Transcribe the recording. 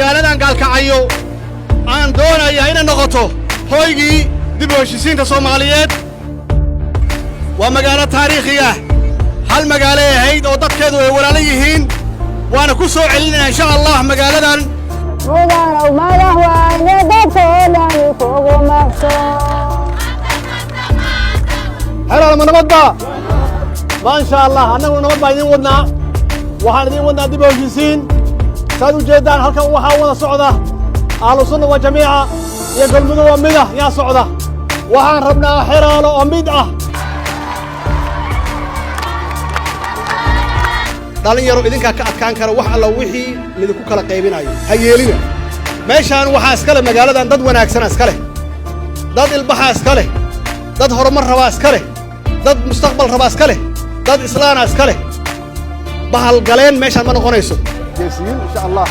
magaaladan gaalkacyo aan doonayaa inay noqoto hoygii dib u heshiisiinta Soomaaliyeed waa magaalo taariikhi ah hal magaalo ahayd oo dadkeedu ay walaalo yihiin waana ku soo celinaa insha Allah magaaladan هلا من نبضة ما شاء الله أنا ونبضة يدين ودنا وحنا ودنا دبوا الجنسين صاروا جيدان هلكا وحاولنا صعدة أهل السنة وجميعا يقول منو أميدة يا صعدة وحن ربنا حرالة أميدة دالين يرو إذن كان كرو وح الله وحي لذكو كلا قيبين أيو هيالينا ماشان وحا اسكاله مقالة دان داد وناكسنا اسكاله داد البحا اسكاله داد هرمر روا اسكاله dad mustaqbal raba iskale dad islaana iskale bahal galeen meeshan ma noqonayso jeesiin insha Allah